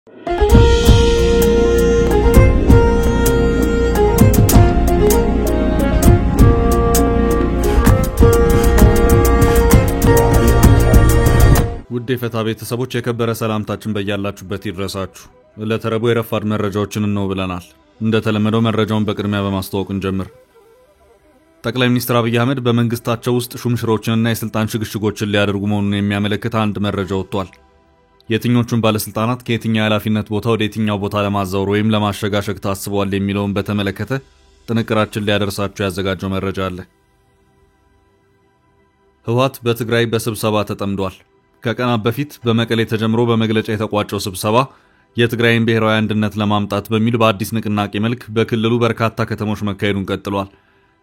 ውድ የፈታ ቤተሰቦች የከበረ ሰላምታችን በእያላችሁበት ይድረሳችሁ። ለተረቡ የረፋድ መረጃዎችን ነው ብለናል። እንደተለመደው መረጃውን በቅድሚያ በማስተዋወቅ እንጀምር። ጠቅላይ ሚኒስትር አብይ አህመድ በመንግስታቸው ውስጥ ሹምሽሮችንና የስልጣን ሽግሽጎችን ሊያደርጉ መሆኑን የሚያመለክት አንድ መረጃ ወጥቷል። የትኞቹን ባለስልጣናት ከየትኛው የኃላፊነት ቦታ ወደ የትኛው ቦታ ለማዛወር ወይም ለማሸጋሸግ ታስበዋል የሚለውን በተመለከተ ጥንቅራችን ሊያደርሳችሁ ያዘጋጀው መረጃ አለ። ህወሓት በትግራይ በስብሰባ ተጠምዷል። ከቀናት በፊት በመቀሌ ተጀምሮ በመግለጫ የተቋጨው ስብሰባ የትግራይን ብሔራዊ አንድነት ለማምጣት በሚል በአዲስ ንቅናቄ መልክ በክልሉ በርካታ ከተሞች መካሄዱን ቀጥሏል።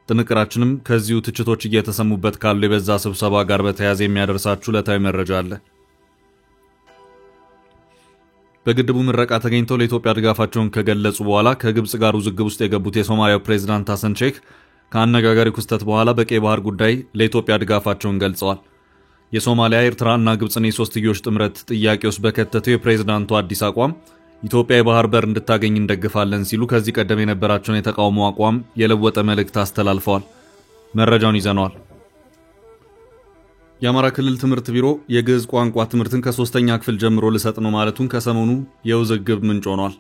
ጥንቅራችንም ከዚሁ ትችቶች እየተሰሙበት ካለው የበዛ ስብሰባ ጋር በተያያዘ የሚያደርሳችሁ ዕለታዊ መረጃ አለ። በግድቡ ምረቃ ተገኝተው ለኢትዮጵያ ድጋፋቸውን ከገለጹ በኋላ ከግብጽ ጋር ውዝግብ ውስጥ የገቡት የሶማሊያው ፕሬዝዳንት ሐሰን ሼክ ከአነጋጋሪ ክስተት በኋላ በቀይ ባህር ጉዳይ ለኢትዮጵያ ድጋፋቸውን ገልጸዋል። የሶማሊያ ኤርትራና ግብጽን የሶስትዮሽ ጥምረት ጥያቄ ውስጥ በከተተው የፕሬዝዳንቱ አዲስ አቋም ኢትዮጵያ የባህር በር እንድታገኝ እንደግፋለን ሲሉ ከዚህ ቀደም የነበራቸውን የተቃውሞ አቋም የለወጠ መልእክት አስተላልፈዋል። መረጃውን ይዘነዋል። የአማራ ክልል ትምህርት ቢሮ የግዕዝ ቋንቋ ትምህርትን ከ3ኛ ክፍል ጀምሮ ልሰጥ ነው ማለቱን ከሰሞኑ የውዝግብ ምንጭ ሆኗል።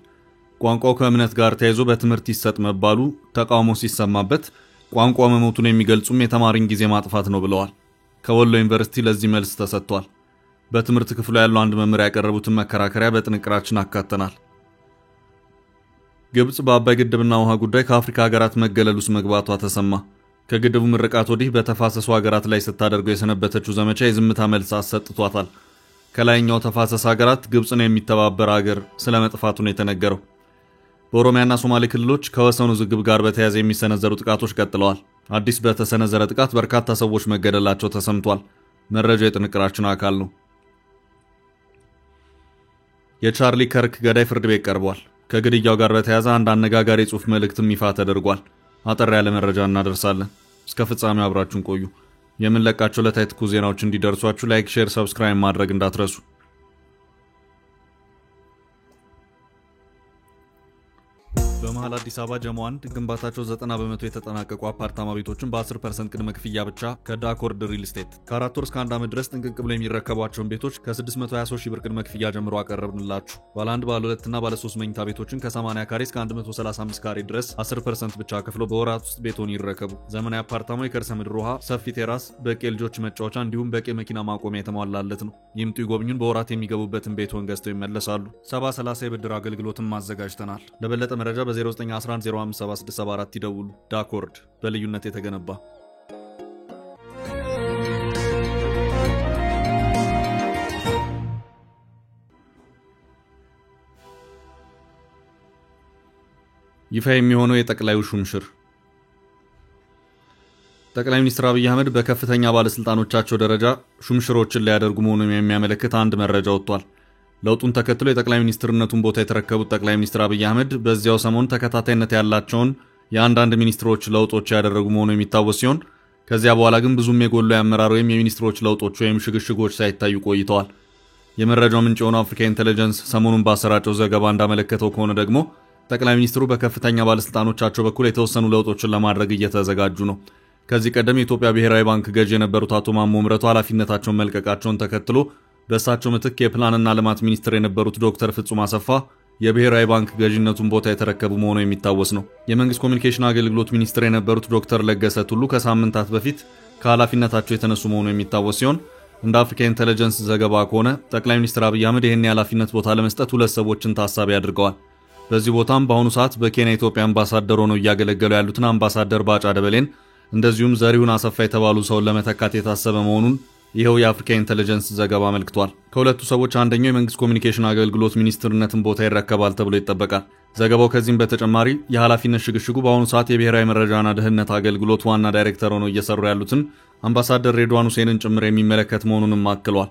ቋንቋው ከእምነት ጋር ተያይዞ በትምህርት ይሰጥ መባሉ ተቃውሞ ሲሰማበት ቋንቋ መሞቱን የሚገልጹም የተማሪን ጊዜ ማጥፋት ነው ብለዋል። ከወሎ ዩኒቨርሲቲ ለዚህ መልስ ተሰጥቷል። በትምህርት ክፍሉ ያለው አንድ መምህር ያቀረቡትን መከራከሪያ በጥንቅራችን አካተናል። ግብጽ በአባይ ግድብና ውሃ ጉዳይ ከአፍሪካ ሀገራት መገለል ውስጥ መግባቷ ተሰማ። ከግድቡ ምርቃት ወዲህ በተፋሰሱ ሀገራት ላይ ስታደርገው የሰነበተችው ዘመቻ የዝምታ መልስ አሰጥቷታል። ከላይኛው ተፋሰስ ሀገራት ግብጽን የሚተባበር ሀገር ስለመጥፋቱ ነው የተነገረው። በኦሮሚያና ሶማሌ ክልሎች ከወሰኑ ውዝግብ ጋር በተያያዘ የሚሰነዘሩ ጥቃቶች ቀጥለዋል። አዲስ በተሰነዘረ ጥቃት በርካታ ሰዎች መገደላቸው ተሰምቷል። መረጃው የጥንቅራችን አካል ነው። የቻርሊ ከርክ ገዳይ ፍርድ ቤት ቀርቧል። ከግድያው ጋር በተያያዘ አንድ አነጋጋሪ ጽሑፍ መልእክትም ይፋ ተደርጓል። አጠር ያለ መረጃ እናደርሳለን። እስከ ፍጻሜው አብራችሁን ቆዩ። የምንለቃቸው ዕለታዊ ትኩስ ዜናዎች እንዲደርሷችሁ ላይክ፣ ሼር፣ ሰብስክራይብ ማድረግ እንዳትረሱ። በመሃል አዲስ አበባ ጀሞ 1 ግንባታቸው 90% የተጠናቀቁ አፓርታማ ቤቶችን በ10% ቅድመ ክፍያ ብቻ ከዳኮርድ ሪል ስቴት ከ4 ወር እስከ 1 ዓመት ድረስ ጥንቅቅ ብለው የሚረከቧቸውን ቤቶች ከ623 ሺህ ብር ቅድመ ክፍያ ጀምሮ አቀረብንላችሁ። ባለ 1 ባለ 2 እና ባለ 3 መኝታ ቤቶችን ከ80 ካሬ እስከ 135 ካሬ ድረስ 10% ብቻ ከፍለው በወራት ውስጥ ቤቶን ይረከቡ። ዘመናዊ አፓርታማው የከርሰ ምድር ውሃ፣ ሰፊ ቴራስ፣ በቂ ልጆች መጫወቻ እንዲሁም በቂ መኪና ማቆሚያ የተሟላለት ነው። ይምጡ ይጎብኙን። በወራት የሚገቡበትን ቤቶን ገዝተው ይመለሳሉ። 70/30 የብድር አገልግሎትም ማዘጋጅተናል። ለበለጠ መረጃ በ0911057674 ይደውሉ። ዳኮርድ በልዩነት የተገነባ ይፋ የሚሆነው የጠቅላዩ ሹምሽር። ጠቅላይ ሚኒስትር አብይ አህመድ በከፍተኛ ባለስልጣኖቻቸው ደረጃ ሹምሽሮችን ሊያደርጉ መሆኑን የሚያመለክት አንድ መረጃ ወጥቷል። ለውጡን ተከትሎ የጠቅላይ ሚኒስትርነቱን ቦታ የተረከቡት ጠቅላይ ሚኒስትር አብይ አህመድ በዚያው ሰሞን ተከታታይነት ያላቸውን የአንዳንድ ሚኒስትሮች ለውጦች ያደረጉ መሆኑ የሚታወስ ሲሆን ከዚያ በኋላ ግን ብዙም የጎሉ የአመራር ወይም የሚኒስትሮች ለውጦች ወይም ሽግሽጎች ሳይታዩ ቆይተዋል። የመረጃው ምንጭ የሆነው አፍሪካ ኢንተለጀንስ ሰሞኑን ባሰራጨው ዘገባ እንዳመለከተው ከሆነ ደግሞ ጠቅላይ ሚኒስትሩ በከፍተኛ ባለስልጣኖቻቸው በኩል የተወሰኑ ለውጦችን ለማድረግ እየተዘጋጁ ነው። ከዚህ ቀደም የኢትዮጵያ ብሔራዊ ባንክ ገዢ የነበሩት አቶ ማሞ ምህረቱ ኃላፊነታቸውን መልቀቃቸውን ተከትሎ በእሳቸው ምትክ የፕላንና ልማት ሚኒስትር የነበሩት ዶክተር ፍጹም አሰፋ የብሔራዊ ባንክ ገዢነቱን ቦታ የተረከቡ መሆኑ የሚታወስ ነው። የመንግስት ኮሚኒኬሽን አገልግሎት ሚኒስትር የነበሩት ዶክተር ለገሰ ቱሉ ከሳምንታት በፊት ከኃላፊነታቸው የተነሱ መሆኑ የሚታወስ ሲሆን እንደ አፍሪካ ኢንተለጀንስ ዘገባ ከሆነ ጠቅላይ ሚኒስትር አብይ አህመድ ይህን የኃላፊነት ቦታ ለመስጠት 2 ሰዎችን ታሳቢ አድርገዋል። በዚህ ቦታም በአሁኑ ሰዓት በኬንያ ኢትዮጵያ አምባሳደር ሆነው እያገለገሉ ያሉትን አምባሳደር ባጫ ደበሌን እንደዚሁም ዘሪሁን አሰፋ የተባሉ ሰውን ለመተካት የታሰበ መሆኑን ይሄው የአፍሪካ ኢንተለጀንስ ዘገባ አመልክቷል። ከሁለቱ ሰዎች አንደኛው የመንግስት ኮሚኒኬሽን አገልግሎት ሚኒስትርነትን ቦታ ይረከባል ተብሎ ይጠበቃል። ዘገባው ከዚህም በተጨማሪ የኃላፊነት ሽግሽጉ በአሁኑ ሰዓት የብሔራዊ መረጃና ደህንነት አገልግሎት ዋና ዳይሬክተር ሆነው እየሰሩ ያሉትን አምባሳደር ሬድዋን ሁሴንን ጭምር የሚመለከት መሆኑንም አክሏል።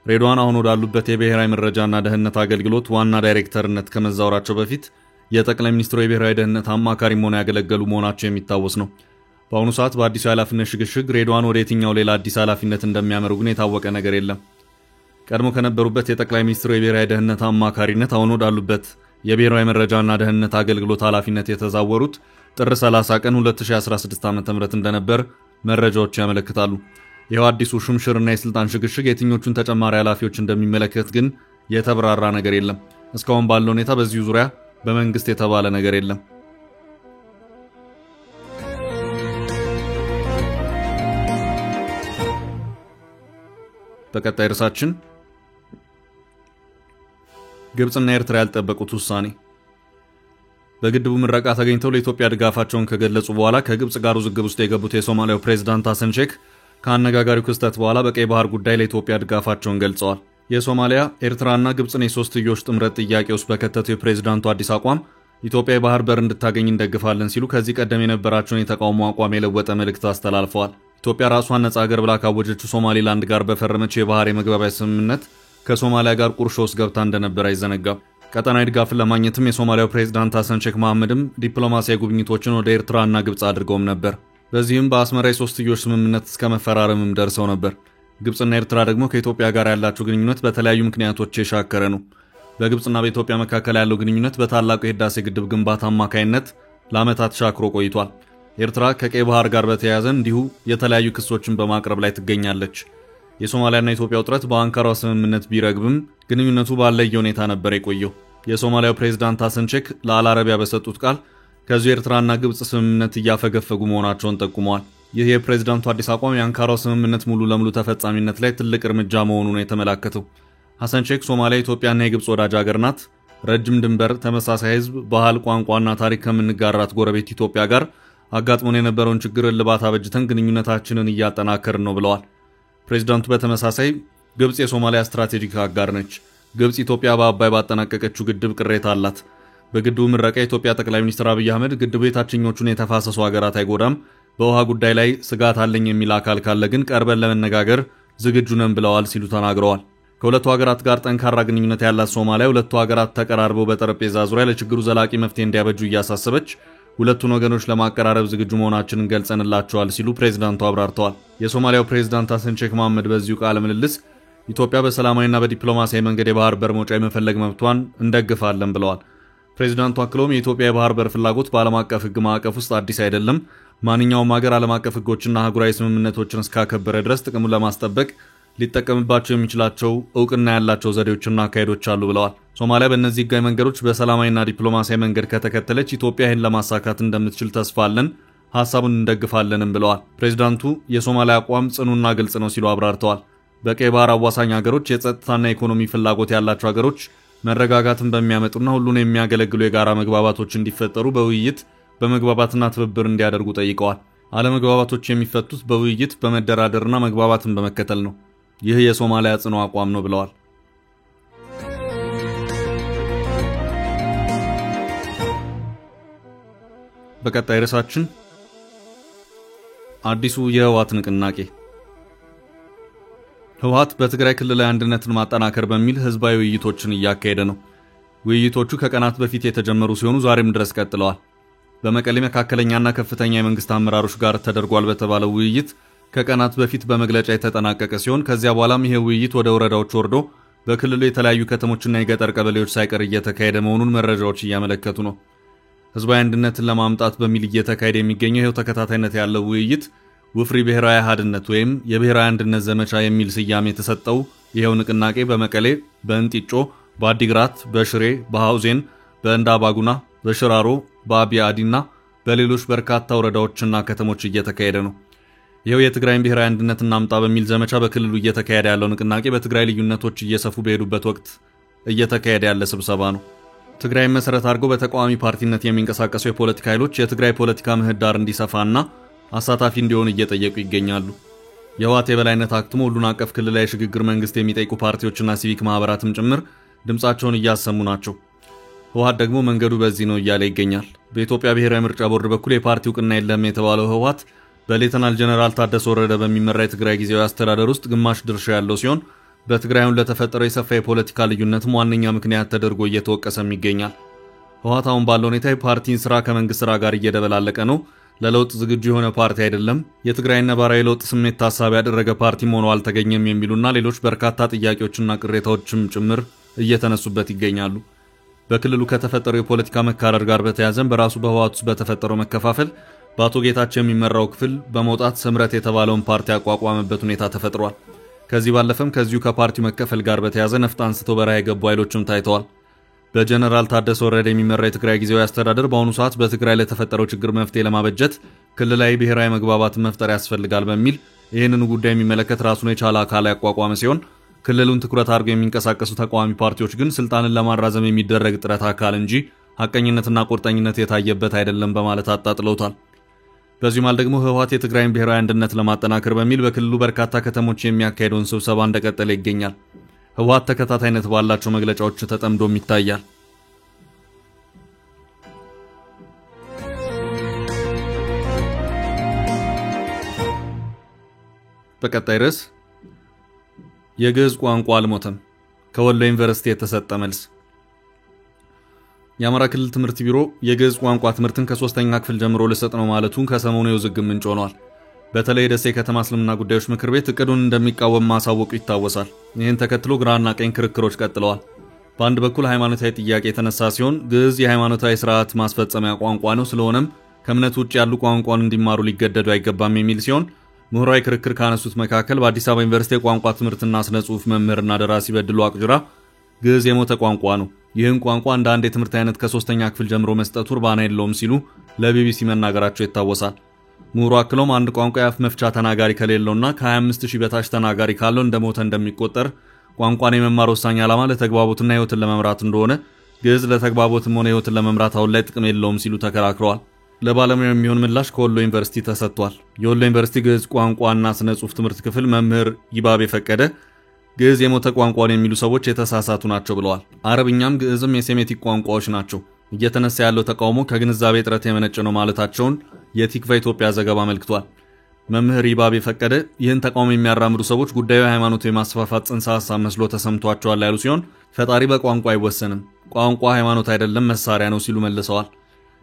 ሬድዋን አሁን ወዳሉበት የብሔራዊ መረጃና ደህንነት አገልግሎት ዋና ዳይሬክተርነት ከመዛወራቸው በፊት የጠቅላይ ሚኒስትሩ የብሔራዊ ደህንነት አማካሪ ሆነው ያገለገሉ መሆናቸው የሚታወስ ነው። በአሁኑ ሰዓት በአዲሱ ኃላፊነት ሽግሽግ ሬድዋን ወደ የትኛው ሌላ አዲስ ኃላፊነት እንደሚያመሩ ግን የታወቀ ነገር የለም። ቀድሞ ከነበሩበት የጠቅላይ ሚኒስትሩ የብሔራዊ ደህንነት አማካሪነት አሁን ወዳሉበት የብሔራዊ መረጃና ደህንነት አገልግሎት ኃላፊነት የተዛወሩት ጥር 30 ቀን 2016 ዓ.ም እንደነበር መረጃዎች ያመለክታሉ። ይህ አዲሱ ሹምሽርና የስልጣን ሽግሽግ የትኞቹን ተጨማሪ ኃላፊዎች እንደሚመለከት ግን የተብራራ ነገር የለም። እስካሁን ባለው ሁኔታ በዚህ ዙሪያ በመንግስት የተባለ ነገር የለም። በቀጣይ ርዕሳችን ግብጽና ኤርትራ ያልጠበቁት ውሳኔ። በግድቡ ምረቃ ተገኝተው ለኢትዮጵያ ድጋፋቸውን ከገለጹ በኋላ ከግብጽ ጋር ውዝግብ ውስጥ የገቡት የሶማሊያው ፕሬዝዳንት ሐሰን ሼክ ከአነጋጋሪው ክስተት በኋላ በቀይ ባህር ጉዳይ ለኢትዮጵያ ድጋፋቸውን ገልጸዋል። የሶማሊያ ኤርትራና ግብጽን የሶስትዮሽ ጥምረት ጥያቄ ውስጥ በከተተው የፕሬዝዳንቱ አዲስ አቋም ኢትዮጵያ የባህር በር እንድታገኝ እንደግፋለን ሲሉ ከዚህ ቀደም የነበራቸውን የተቃውሞ አቋም የለወጠ መልእክት አስተላልፈዋል። ኢትዮጵያ ራሷን ነጻ ሀገር ብላ ካወጀችው ሶማሊላንድ ጋር በፈረመችው የባህር የመግባቢያ ስምምነት ከሶማሊያ ጋር ቁርሾ ውስጥ ገብታ እንደነበር አይዘነጋም። ቀጠናዊ ድጋፍን ለማግኘትም የሶማሊያው ፕሬዝዳንት ሐሰን ሼክ መሐመድም ዲፕሎማሲያዊ ጉብኝቶችን ወደ ኤርትራና ግብጽ አድርገውም ነበር። በዚህም በአስመራ የሶስትዮሽ ስምምነት እስከ መፈራረምም ደርሰው ነበር። ግብጽና ኤርትራ ደግሞ ከኢትዮጵያ ጋር ያላቸው ግንኙነት በተለያዩ ምክንያቶች የሻከረ ነው። በግብጽና በኢትዮጵያ መካከል ያለው ግንኙነት በታላቁ የህዳሴ ግድብ ግንባታ አማካይነት ለዓመታት ሻክሮ ቆይቷል። ኤርትራ ከቀይ ባህር ጋር በተያያዘ እንዲሁ የተለያዩ ክሶችን በማቅረብ ላይ ትገኛለች። የሶማሊያና ኢትዮጵያ ውጥረት በአንካራው ስምምነት ቢረግብም ግንኙነቱ ባለየ ሁኔታ ነበር የቆየው። የሶማሊያው ፕሬዝዳንት ሐሰን ሼክ ለአል አረቢያ በሰጡት ቃል ከዚህ ኤርትራና ግብጽ ስምምነት እያፈገፈጉ መሆናቸውን ጠቁመዋል። ይህ የፕሬዝዳንቱ አዲስ አቋም የአንካራው ስምምነት ሙሉ ለሙሉ ተፈጻሚነት ላይ ትልቅ እርምጃ መሆኑ ነው የተመላከተው። ሐሰን ሼክ ሶማሊያ ኢትዮጵያና የግብጽ ወዳጅ ሀገር ናት፣ ረጅም ድንበር፣ ተመሳሳይ ህዝብ፣ ባህል፣ ቋንቋና ታሪክ ከምንጋራት ጎረቤት ኢትዮጵያ ጋር አጋጥሞን የነበረውን ችግር እልባት አበጅተን ግንኙነታችንን እያጠናከርን ነው ብለዋል። ፕሬዝዳንቱ በተመሳሳይ ግብጽ የሶማሊያ ስትራቴጂክ አጋር ነች። ግብጽ ኢትዮጵያ በአባይ ባጠናቀቀችው ግድብ ቅሬታ አላት። በግድቡ ምረቃ የኢትዮጵያ ጠቅላይ ሚኒስትር አብይ አህመድ ግድቡ የታችኞቹን የተፋሰሱ ሀገራት አይጎዳም፣ በውሃ ጉዳይ ላይ ስጋት አለኝ የሚል አካል ካለ ግን ቀርበን ለመነጋገር ዝግጁ ነን ብለዋል ሲሉ ተናግረዋል። ከሁለቱ ሀገራት ጋር ጠንካራ ግንኙነት ያላት ሶማሊያ ሁለቱ ሀገራት ተቀራርበው በጠረጴዛ ዙሪያ ለችግሩ ዘላቂ መፍትሄ እንዲያበጁ እያሳሰበች ሁለቱን ወገኖች ለማቀራረብ ዝግጁ መሆናችንን ገልጸንላቸዋል ሲሉ ፕሬዝዳንቱ አብራርተዋል። የሶማሊያው ፕሬዝዳንት ሐሰን ሼክ መሐመድ በዚሁ ቃለ ምልልስ ኢትዮጵያ በሰላማዊና በዲፕሎማሲያዊ መንገድ የባህር በር መውጫ የመፈለግ መብቷን እንደግፋለን ብለዋል። ፕሬዝዳንቱ አክለውም የኢትዮጵያ የባህር በር ፍላጎት በዓለም አቀፍ ሕግ ማዕቀፍ ውስጥ አዲስ አይደለም፣ ማንኛውም ሀገር ዓለም አቀፍ ሕጎችና አህጉራዊ ስምምነቶችን እስካከበረ ድረስ ጥቅሙን ለማስጠበቅ ሊጠቀምባቸው የሚችላቸው እውቅና ያላቸው ዘዴዎችና አካሄዶች አሉ ብለዋል። ሶማሊያ በእነዚህ ህጋዊ መንገዶች በሰላማዊና ዲፕሎማሲያዊ መንገድ ከተከተለች ኢትዮጵያ ይህን ለማሳካት እንደምትችል ተስፋ አለን፣ ሐሳቡን እንደግፋለንም ብለዋል። ፕሬዝዳንቱ የሶማሊያ አቋም ጽኑና ግልጽ ነው ሲሉ አብራርተዋል። በቀይ ባህር አዋሳኝ ሀገሮች የጸጥታና የኢኮኖሚ ፍላጎት ያላቸው ሀገሮች መረጋጋትን በሚያመጡና ሁሉን የሚያገለግሉ የጋራ መግባባቶች እንዲፈጠሩ በውይይት በመግባባትና ትብብር እንዲያደርጉ ጠይቀዋል። አለመግባባቶች የሚፈቱት በውይይት በመደራደርና መግባባትን በመከተል ነው። ይህ የሶማሊያ ጽኑ አቋም ነው ብለዋል። በቀጣይ ርዕሳችን አዲሱ የህወሓት ንቅናቄ። ህወሓት በትግራይ ክልላዊ አንድነትን ማጠናከር በሚል ህዝባዊ ውይይቶችን እያካሄደ ነው። ውይይቶቹ ከቀናት በፊት የተጀመሩ ሲሆኑ ዛሬም ድረስ ቀጥለዋል። በመቀሌ መካከለኛና ከፍተኛ የመንግስት አመራሮች ጋር ተደርጓል በተባለው ውይይት ከቀናት በፊት በመግለጫ የተጠናቀቀ ሲሆን ከዚያ በኋላም ይሄ ውይይት ወደ ወረዳዎች ወርዶ በክልሉ የተለያዩ ከተሞችና የገጠር ቀበሌዎች ሳይቀር እየተካሄደ መሆኑን መረጃዎች እያመለከቱ ነው። ህዝባዊ አንድነትን ለማምጣት በሚል እየተካሄደ የሚገኘው ይሄው ተከታታይነት ያለው ውይይት ውፍሪ ብሔራዊ አሃድነት ወይም የብሔራዊ አንድነት ዘመቻ የሚል ስያሜ የተሰጠው ይሄው ንቅናቄ በመቀሌ፣ በእንጢጮ፣ በአዲግራት፣ በሽሬ፣ በሐውዜን፣ በእንዳባጉና፣ በሽራሮ፣ በአቢያዲና በሌሎች በርካታ ወረዳዎችና ከተሞች እየተካሄደ ነው። ይሄው የትግራይን ብሔራዊ አንድነት እናምጣ በሚል ዘመቻ በክልሉ እየተካሄደ ያለው ንቅናቄ በትግራይ ልዩነቶች እየሰፉ በሄዱበት ወቅት እየተካሄደ ያለ ስብሰባ ነው። ትግራይን መሰረት አድርገው በተቃዋሚ ፓርቲነት የሚንቀሳቀሱ የፖለቲካ ኃይሎች የትግራይ ፖለቲካ ምህዳር እንዲሰፋና አሳታፊ እንዲሆን እየጠየቁ ይገኛሉ። የህወሓት የበላይነት አክትሞ ሁሉን አቀፍ ክልላዊ ሽግግር መንግስት የሚጠይቁ ፓርቲዎችና ሲቪክ ማህበራትም ጭምር ድምጻቸውን እያሰሙ ናቸው። ህወሓት ደግሞ መንገዱ በዚህ ነው እያለ ይገኛል። በኢትዮጵያ ብሔራዊ ምርጫ ቦርድ በኩል የፓርቲ እውቅና የለም የተባለው ህወሓት በሌተናል ጀነራል ታደሰ ወረደ በሚመራ የትግራይ ጊዜያዊ አስተዳደር ውስጥ ግማሽ ድርሻ ያለው ሲሆን በትግራይም ለተፈጠረው የሰፋ የፖለቲካ ልዩነትም ዋነኛ ምክንያት ተደርጎ እየተወቀሰም ይገኛል። ህወሓት አሁን ባለው ሁኔታ የፓርቲን ስራ ከመንግስት ስራ ጋር እየደበላለቀ ነው፣ ለለውጥ ዝግጁ የሆነ ፓርቲ አይደለም፣ የትግራይ ነባራዊ ለውጥ ስሜት ታሳቢ ያደረገ ፓርቲም ሆኖ አልተገኘም የሚሉና ሌሎች በርካታ ጥያቄዎችና ቅሬታዎችም ጭምር እየተነሱበት ይገኛሉ። በክልሉ ከተፈጠረው የፖለቲካ መካረር ጋር በተያያዘም በራሱ በህወሓት ውስጥ በተፈጠረው መከፋፈል በአቶ ጌታቸው የሚመራው ክፍል በመውጣት ስምረት የተባለውን ፓርቲ ያቋቋመበት ሁኔታ ተፈጥሯል። ከዚህ ባለፈም ከዚሁ ከፓርቲው መከፈል ጋር በተያያዘ ነፍጥ አንስተው በረሃ የገቡ ኃይሎችም ታይተዋል። በጀነራል ታደሰ ወረደ የሚመራ የትግራይ ጊዜያዊ አስተዳደር በአሁኑ ሰዓት በትግራይ ለተፈጠረው ችግር መፍትሄ ለማበጀት ክልላዊ ብሔራዊ መግባባትን መፍጠር ያስፈልጋል በሚል ይህንን ጉዳይ የሚመለከት ራሱን የቻለ አካል ያቋቋመ ሲሆን ክልሉን ትኩረት አድርገው የሚንቀሳቀሱ ተቃዋሚ ፓርቲዎች ግን ስልጣንን ለማራዘም የሚደረግ ጥረት አካል እንጂ ሐቀኝነትና ቁርጠኝነት የታየበት አይደለም በማለት አጣጥለውታል። በዚህ ማል ደግሞ ህወሓት የትግራይን ብሔራዊ አንድነት ለማጠናከር በሚል በክልሉ በርካታ ከተሞች የሚያካሄደውን ስብሰባ እንደቀጠለ ይገኛል። ህወሓት ተከታታይነት ባላቸው መግለጫዎች ተጠምዶም ይታያል። በቀጣይ ርዕስ የግዕዝ ቋንቋ አልሞተም፣ ከወሎ ዩኒቨርሲቲ የተሰጠ መልስ። የአማራ ክልል ትምህርት ቢሮ የግዕዝ ቋንቋ ትምህርትን ከ3ኛ ክፍል ጀምሮ ልሰጥ ነው ማለቱን ከሰሞኑ የውዝግብ ምንጭ ሆኗል። በተለይ የደሴ ከተማ እስልምና ጉዳዮች ምክር ቤት እቅዱን እንደሚቃወም ማሳወቁ ይታወሳል። ይህን ተከትሎ ግራና ቀኝ ክርክሮች ቀጥለዋል። በአንድ በኩል ሃይማኖታዊ ጥያቄ የተነሳ ሲሆን ግዕዝ የሃይማኖታዊ ስርዓት ማስፈጸሚያ ቋንቋ ነው፣ ስለሆነም ከእምነት ውጭ ያሉ ቋንቋን እንዲማሩ ሊገደዱ አይገባም የሚል ሲሆን ምሁራዊ ክርክር ካነሱት መካከል በአዲስ አበባ ዩኒቨርሲቲ የቋንቋ ትምህርትና ስነ ጽሑፍ መምህርና ደራሲ በድሉ አቅጅራ ግዕዝ የሞተ ቋንቋ ነው፣ ይህን ቋንቋ እንደ አንድ የትምህርት አይነት ከ3ኛ ክፍል ጀምሮ መስጠቱ እርባና የለውም ሲሉ ለቢቢሲ መናገራቸው ይታወሳል። ምሁሩ አክሎም አንድ ቋንቋ የአፍ መፍቻ ተናጋሪ ከሌለውና ከ25000 በታች ተናጋሪ ካለው እንደሞተ እንደሚቆጠር፣ ቋንቋን የመማር ወሳኝ ዓላማ ለተግባቦትና ህይወትን ለመምራት እንደሆነ ግዕዝ ለተግባቦትም ሆነ ህይወትን ለመምራት አሁን ላይ ጥቅም የለውም ሲሉ ተከራክረዋል። ለባለሙያው የሚሆን ምላሽ ከወሎ ዩኒቨርሲቲ ተሰጥቷል። የወሎ ዩኒቨርሲቲ ግዕዝ ቋንቋና ስነ ጽሑፍ ትምህርት ክፍል መምህር ይባቤ ፈቀደ ግዕዝ የሞተ ቋንቋን የሚሉ ሰዎች የተሳሳቱ ናቸው ብለዋል። አረብኛም ግዕዝም የሴሜቲክ ቋንቋዎች ናቸው፣ እየተነሳ ያለው ተቃውሞ ከግንዛቤ እጥረት የመነጨ ነው ማለታቸውን የቲክቫ ኢትዮጵያ ዘገባ አመልክቷል። መምህር ይባቤ ፈቀደ ይህን ተቃውሞ የሚያራምዱ ሰዎች ጉዳዩ ሃይማኖት የማስፋፋት ጽንሰ ሐሳብ መስሎ ተሰምቷቸዋል ያሉ ሲሆን ፈጣሪ በቋንቋ አይወሰንም፣ ቋንቋ ሃይማኖት አይደለም መሳሪያ ነው ሲሉ መልሰዋል።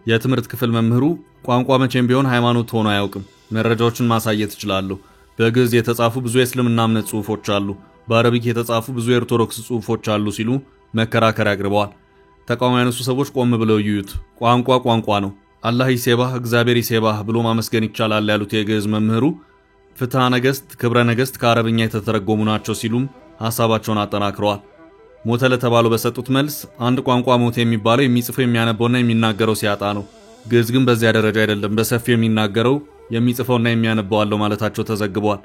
የትምህርት ክፍል መምህሩ ቋንቋ መቼም ቢሆን ሃይማኖት ሆኖ አያውቅም፣ መረጃዎችን ማሳየት እችላለሁ፣ በግዕዝ የተጻፉ ብዙ የእስልምና እምነት ጽሑፎች አሉ፣ በአረቢክ የተጻፉ ብዙ የኦርቶዶክስ ጽሑፎች አሉ ሲሉ መከራከሪያ አቅርበዋል። ተቃውሞ ያነሱ ሰዎች ቆም ብለው ይዩት፣ ቋንቋ ቋንቋ ነው፣ አላህ ይሴባህ እግዚአብሔር ይሴባህ ብሎ ማመስገን ይቻላል ያሉት የግዕዝ መምህሩ ፍትሐ ነገሥት፣ ክብረ ነገሥት ከአረብኛ የተተረጎሙ ናቸው ሲሉም ሐሳባቸውን አጠናክረዋል። ሞተ ለተባለው በሰጡት መልስ አንድ ቋንቋ ሞተ የሚባለው የሚጽፈው የሚያነበውና የሚናገረው ሲያጣ ነው። ግዕዝ ግን በዚያ ደረጃ አይደለም፣ በሰፊው የሚናገረው የሚጽፈውና የሚያነበው አለው ማለታቸው ተዘግቧል።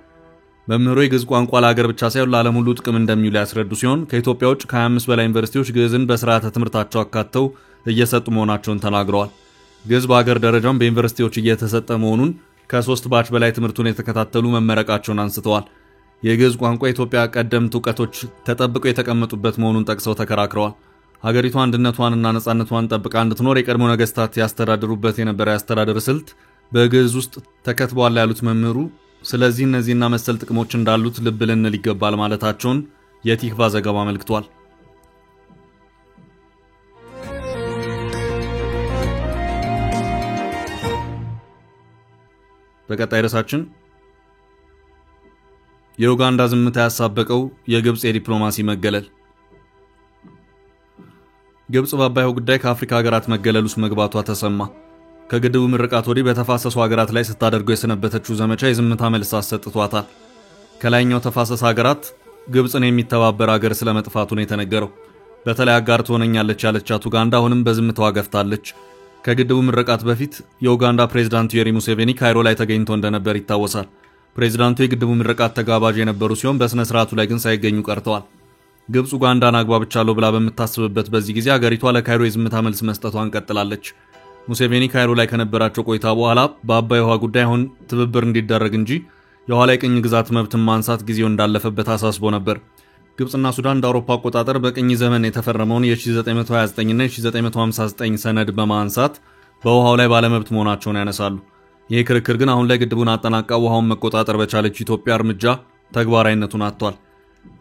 መምህሩ የግዕዝ ቋንቋ ለሀገር ብቻ ሳይሆን ለዓለም ሁሉ ጥቅም እንደሚውል ያስረዱ ሲሆን ከኢትዮጵያ ውጭ ከ25 በላይ ዩኒቨርሲቲዎች ግዕዝን በስርዓተ ትምህርታቸው አካተው እየሰጡ መሆናቸውን ተናግረዋል። ግዕዝ በሀገር ደረጃም በዩኒቨርሲቲዎች እየተሰጠ መሆኑን ከ3 ባች በላይ ትምህርቱን የተከታተሉ መመረቃቸውን አንስተዋል። የግዕዝ ቋንቋ የኢትዮጵያ ቀደምት እውቀቶች ተጠብቀው የተቀመጡበት መሆኑን ጠቅሰው ተከራክረዋል። ሀገሪቱ አንድነቷንና ነጻነቷን ጠብቃ እንድትኖር የቀድሞ ነገስታት ያስተዳድሩበት የነበረ የአስተዳደር ስልት በግዕዝ ውስጥ ተከትቧል ያሉት መምህሩ ስለዚህ እነዚህና መሰል ጥቅሞች እንዳሉት ልብ ልንል ይገባል ማለታቸውን የቲክቫ ዘገባ አመልክቷል። በቀጣይ ርዕሳችን የኡጋንዳ ዝምታ ያሳበቀው የግብጽ የዲፕሎማሲ መገለል። ግብጽ በአባይ ጉዳይ ከአፍሪካ ሀገራት መገለል ውስጥ መግባቷ ተሰማ። ከግድቡ ምርቃት ወዲህ በተፋሰሱ ሀገራት ላይ ስታደርገው የሰነበተችው ዘመቻ የዝምታ መልስ አሰጥቷታል። ከላይኛው ተፋሰስ ሀገራት ግብጽን የሚተባበር ሀገር ስለመጥፋቱ ነው የተነገረው። በተለይ አጋር ትሆነኛለች ያለቻት ኡጋንዳ አሁንም በዝምታዋ ገፍታለች። ከግድቡ ምርቃት በፊት የኡጋንዳ ፕሬዝዳንት ዩዌሪ ሙሴቬኒ ካይሮ ላይ ተገኝተው እንደነበር ይታወሳል። ፕሬዝዳንቱ የግድቡ ምርቃት ተጋባዥ የነበሩ ሲሆን በስነ ስርዓቱ ላይ ግን ሳይገኙ ቀርተዋል። ግብጽ ኡጋንዳን አግባብቻለሁ ብላ በምታስብበት በዚህ ጊዜ ሀገሪቷ ለካይሮ የዝምታ መልስ መስጠቷን ቀጥላለች። ሙሴቬኒ ካይሮ ላይ ከነበራቸው ቆይታ በኋላ በአባይ ውሃ ጉዳይ አሁን ትብብር እንዲደረግ እንጂ የኋላ የቅኝ ግዛት መብትን ማንሳት ጊዜው እንዳለፈበት አሳስቦ ነበር። ግብጽና ሱዳን እንደ አውሮፓ አቆጣጠር በቅኝ ዘመን የተፈረመውን የ1929 እና የ1959 ሰነድ በማንሳት በውሃው ላይ ባለመብት መሆናቸውን ያነሳሉ። ይህ ክርክር ግን አሁን ላይ ግድቡን አጠናቃ ውሃውን መቆጣጠር በቻለች ኢትዮጵያ እርምጃ ተግባራዊነቱን አጥቷል።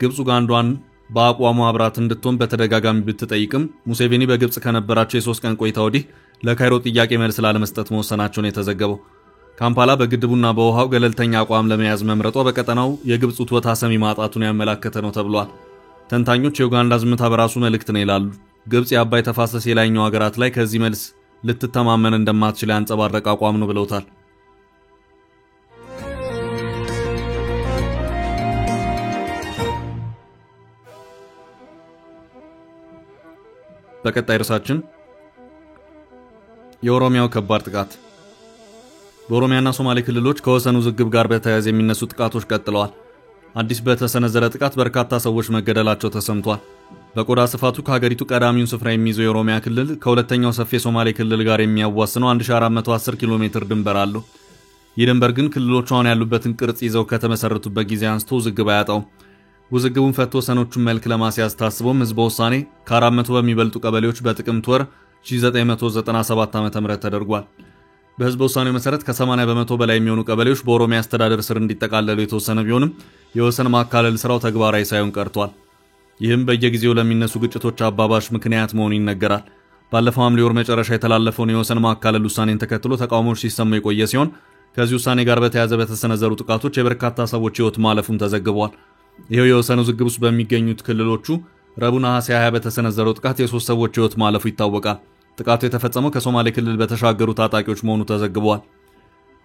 ግብጽ ኡጋንዳን በአቋሙ አብራት እንድትሆን በተደጋጋሚ ብትጠይቅም ሙሴቬኒ በግብጽ ከነበራቸው የ3 ቀን ቆይታ ወዲህ ለካይሮ ጥያቄ መልስ ላለመስጠት መወሰናቸውን የተዘገበው። ካምፓላ በግድቡና በውሃው ገለልተኛ አቋም ለመያዝ መምረጧ በቀጠናው የግብጽ ውትወታ ሰሚ ማጣቱን ያመላከተ ነው ተብሏል። ተንታኞች የኡጋንዳ ዝምታ በራሱ መልእክት ነው ይላሉ። ግብጽ የአባይ ተፋሰስ የላይኛው ሀገራት ላይ ከዚህ መልስ ልትተማመን እንደማትችል ያንጸባረቀ አቋም ነው ብለውታል። በቀጣይ ርዕሳችን የኦሮሚያው ከባድ ጥቃት። በኦሮሚያና ሶማሌ ክልሎች ከወሰኑ ውዝግብ ጋር በተያያዘ የሚነሱ ጥቃቶች ቀጥለዋል። አዲስ በተሰነዘረ ጥቃት በርካታ ሰዎች መገደላቸው ተሰምቷል። በቆዳ ስፋቱ ከሀገሪቱ ቀዳሚውን ስፍራ የሚይዘው የኦሮሚያ ክልል ከሁለተኛው ሰፊ የሶማሌ ክልል ጋር የሚያዋስነው 1410 ኪሎ ሜትር ድንበር አለው። ይህ ድንበር ግን ክልሎቹ አሁን ያሉበትን ቅርጽ ይዘው ከተመሰረቱበት ጊዜ አንስቶ ውዝግብ አያጣውም። ውዝግቡን ፈቶ ወሰኖቹን መልክ ለማስያዝ ታስቦም ህዝበ ውሳኔ ከ400 በሚበልጡ ቀበሌዎች በጥቅምት ወር 1997 ዓ.ም ተደርጓል። በህዝበ ውሳኔው መሰረት ከ80 በመቶ በላይ የሚሆኑ ቀበሌዎች በኦሮሚያ አስተዳደር ስር እንዲጠቃለሉ የተወሰነ ቢሆንም የወሰን ማካለል ስራው ተግባራዊ ሳይሆን ቀርቷል። ይህም በየጊዜው ለሚነሱ ግጭቶች አባባሽ ምክንያት መሆኑ ይነገራል። ባለፈው ሐምሌ ወር መጨረሻ የተላለፈውን የወሰን ማካለል ውሳኔን ተከትሎ ተቃውሞዎች ሲሰሙ የቆየ ሲሆን ከዚህ ውሳኔ ጋር በተያያዘ በተሰነዘሩ ጥቃቶች የበርካታ ሰዎች ህይወት ማለፉን ተዘግቧል። ይሄው የወሰን ውዝግብ ውስጥ በሚገኙት ክልሎቹ ረቡዕ ነሐሴ 20 በተሰነዘረው ጥቃት የ3 ሰዎች ህይወት ማለፉ ይታወቃል። ጥቃቱ የተፈጸመው ከሶማሌ ክልል በተሻገሩ ታጣቂዎች መሆኑ ተዘግቧል።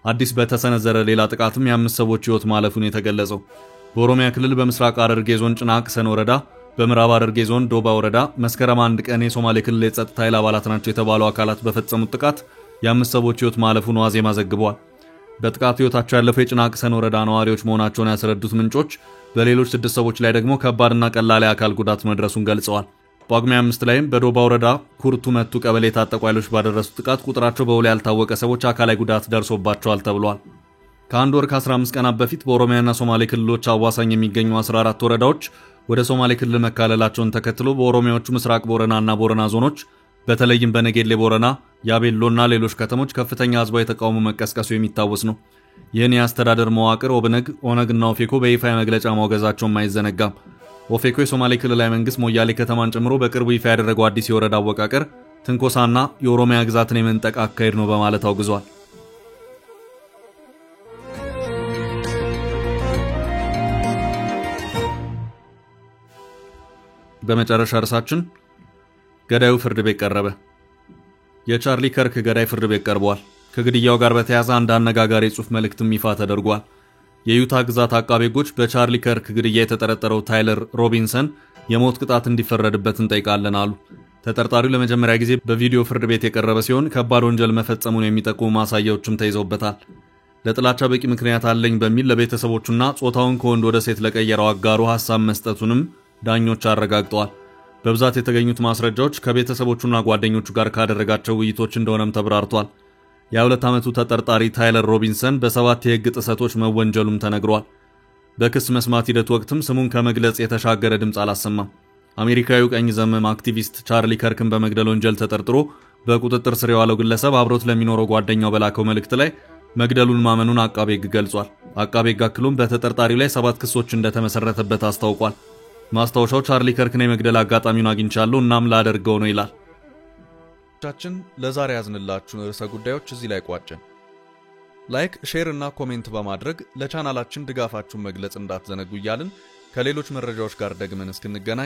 አዲስ በተሰነዘረ ሌላ ጥቃትም የ5 ሰዎች ህይወት ማለፉን የተገለጸው በኦሮሚያ ክልል በምስራቅ ሐረርጌ ዞን ጭናቅሰን ወረዳ፣ በምዕራብ ሐረርጌ ዞን ዶባ ወረዳ መስከረም 1 ቀን የሶማሌ ክልል የጸጥታ ኃይል አባላት ናቸው የተባሉ አካላት በፈጸሙት ጥቃት የ5 ሰዎች ህይወት ማለፉን ዋዜማ ዘግቧል። በጥቃቱ ህይወታቸው ያለፈው የጭናቅሰን ወረዳ ነዋሪዎች መሆናቸውን ያስረዱት ምንጮች በሌሎች 6 ሰዎች ላይ ደግሞ ከባድና ቀላል የአካል ጉዳት መድረሱን ገልጸዋል። ጳጉሜ 5 ላይም በዶባ ወረዳ ኩርቱ መቱ ቀበሌ የታጠቁ ኃይሎች ባደረሱት ጥቃት ቁጥራቸው በውል ያልታወቀ ሰዎች አካላዊ ጉዳት ደርሶባቸዋል ተብሏል። ከአንድ ወር ከ15 ቀናት በፊት በኦሮሚያና ሶማሌ ክልሎች አዋሳኝ የሚገኙ 14 ወረዳዎች ወደ ሶማሌ ክልል መካለላቸውን ተከትሎ በኦሮሚያዎቹ ምስራቅ ቦረናና ቦረና ዞኖች በተለይም በነጌሌ ቦረና፣ ያቤሎና ሌሎች ከተሞች ከፍተኛ ህዝባዊ ተቃውሞ መቀስቀሱ የሚታወስ ነው። ይህን የአስተዳደር መዋቅር ኦብነግ፣ ኦነግና ኦፌኮ በይፋ መግለጫ ማውገዛቸውን አይዘነጋም። ኦፌኮ የሶማሌ ክልላዊ መንግስት ሞያሌ ከተማን ጨምሮ በቅርቡ ይፋ ያደረገው አዲስ የወረዳ አወቃቀር ትንኮሳና የኦሮሚያ ግዛትን የመንጠቅ አካሄድ ነው በማለት አውግዟል። በመጨረሻ ርዕሳችን ገዳዩ ፍርድ ቤት ቀረበ። የቻርሊ ከርክ ገዳይ ፍርድ ቤት ቀርቧል። ከግድያው ጋር በተያያዘ አንድ አነጋጋሪ ጽሑፍ መልእክትም ይፋ ተደርጓል። የዩታ ግዛት አቃቤ ሕጎች በቻርሊ ከርክ ግድያ የተጠረጠረው ታይለር ሮቢንሰን የሞት ቅጣት እንዲፈረድበት እንጠይቃለን አሉ። ተጠርጣሪው ለመጀመሪያ ጊዜ በቪዲዮ ፍርድ ቤት የቀረበ ሲሆን ከባድ ወንጀል መፈጸሙን የሚጠቁሙ ማሳያዎችም ተይዘውበታል። ለጥላቻ በቂ ምክንያት አለኝ በሚል ለቤተሰቦቹና ጾታውን ከወንድ ወደ ሴት ለቀየረው አጋሩ ሐሳብ መስጠቱንም ዳኞች አረጋግጠዋል። በብዛት የተገኙት ማስረጃዎች ከቤተሰቦቹና ጓደኞቹ ጋር ካደረጋቸው ውይይቶች እንደሆነም ተብራርቷል። የ2 ዓመቱ ተጠርጣሪ ታይለር ሮቢንሰን በ7 የህግ ጥሰቶች መወንጀሉም ተነግሯል። በክስ መስማት ሂደት ወቅትም ስሙን ከመግለጽ የተሻገረ ድምፅ አላሰማም። አሜሪካዊው ቀኝ ዘመም አክቲቪስት ቻርሊ ከርክን በመግደል ወንጀል ተጠርጥሮ በቁጥጥር ስር የዋለው ግለሰብ አብሮት ለሚኖረው ጓደኛው በላከው መልእክት ላይ መግደሉን ማመኑን አቃቤ ሕግ ገልጿል። አቃቤ ሕግ አክሎም በተጠርጣሪው ላይ 7 ክሶች እንደተመሰረተበት አስታውቋል። ማስታወሻው ቻርሊ ከርክን የመግደል አጋጣሚውን አግኝቻለሁ እናም ላደርገው ነው ይላል። ቻችን ለዛሬ ያዝንላችሁ ርዕሰ ጉዳዮች እዚህ ላይ ቋጨን። ላይክ፣ ሼር እና ኮሜንት በማድረግ ለቻናላችን ድጋፋችሁን መግለጽ እንዳትዘነጉ እያልን ከሌሎች መረጃዎች ጋር ደግመን እስክንገናኝ